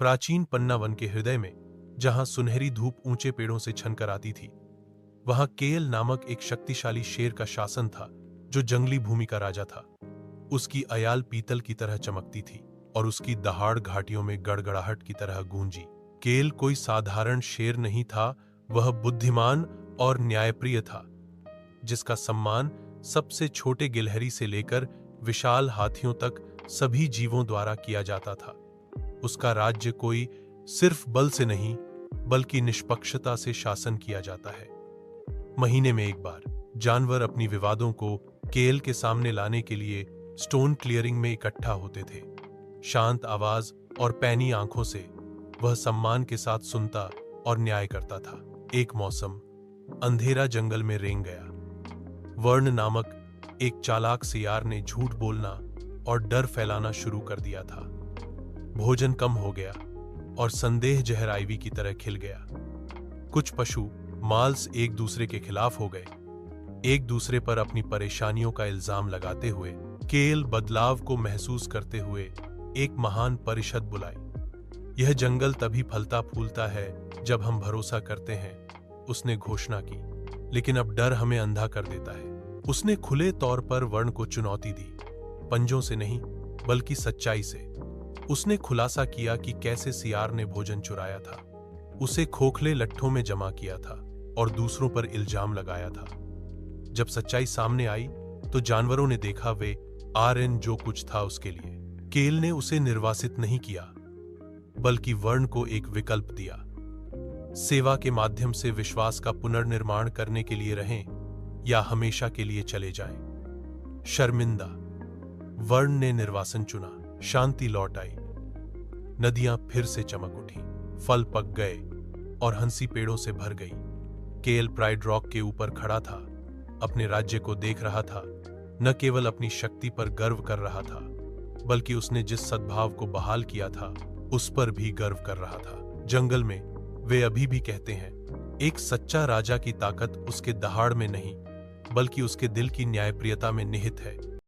प्राचीन पन्ना वन के हृदय में, जहां सुनहरी धूप ऊंचे पेड़ों से छनकर आती थी, वहां केएल नामक एक शक्तिशाली शेर का शासन था, जो जंगली भूमि का राजा था। उसकी अयाल पीतल की तरह चमकती थी और उसकी दहाड़ घाटियों में गड़गड़ाहट की तरह गूंजी। केएल कोई साधारण शेर नहीं था, वह बुद्धिमान और न्यायप्रिय था, जिसका सम्मान सबसे छोटे गिलहरी से लेकर विशाल हाथियों तक सभी जीवों द्वारा किया जाता था। उसका राज्य कोई सिर्फ बल से नहीं, बल्कि निष्पक्षता से शासन किया जाता है। महीने में एक बार जानवर अपनी विवादों को केएल के सामने लाने के लिए स्टोन क्लियरिंग में इकट्ठा होते थे। शांत आवाज और पैनी आंखों से वह सम्मान के साथ सुनता और न्याय करता था। एक मौसम, अंधेरा जंगल में रेंग गया। वर्ण नामक एक चालाक सियार ने झूठ बोलना और डर फैलाना शुरू कर दिया था। भोजन कम हो गया और संदेह जहर आईवी की तरह खिल गया। कुछ पशु मांस एक दूसरे के खिलाफ हो गए, एक दूसरे पर अपनी परेशानियों का इल्जाम लगाते हुए। केएल बदलाव को महसूस करते हुए एक महान परिषद बुलाई। यह जंगल तभी फलता फूलता है जब हम भरोसा करते हैं, उसने घोषणा की। लेकिन अब डर हमें अंधा कर देता है। उसने खुले तौर पर वर्ण को चुनौती दी, पंजों से नहीं बल्कि सच्चाई से। उसने खुलासा किया कि कैसे सियार ने भोजन चुराया था, उसे खोखले लट्ठों में जमा किया था और दूसरों पर इल्जाम लगाया था। जब सच्चाई सामने आई तो जानवरों ने देखा वे आरएन जो कुछ था उसके लिए। केएल ने उसे निर्वासित नहीं किया, बल्कि वर्ण को एक विकल्प दिया। सेवा के माध्यम से विश्वास का पुनर्निर्माण करने के लिए रहें या हमेशा के लिए चले जाएं। शर्मिंदा, वर्ण ने निर्वासन चुना। शांति लौट आई। नदियां फिर से चमक उठी, फल पक गए और हंसी पेड़ों से भर गई। केएल प्राइड रॉक के ऊपर खड़ा था, अपने राज्य को देख रहा था। न केवल अपनी शक्ति पर गर्व कर रहा था, बल्कि उसने जिस सद्भाव को बहाल किया था उस पर भी गर्व कर रहा था। जंगल में वे अभी भी कहते हैं, एक सच्चा राजा की ताकत उसके दहाड़ में नहीं, बल्कि उसके दिल की न्यायप्रियता में निहित है।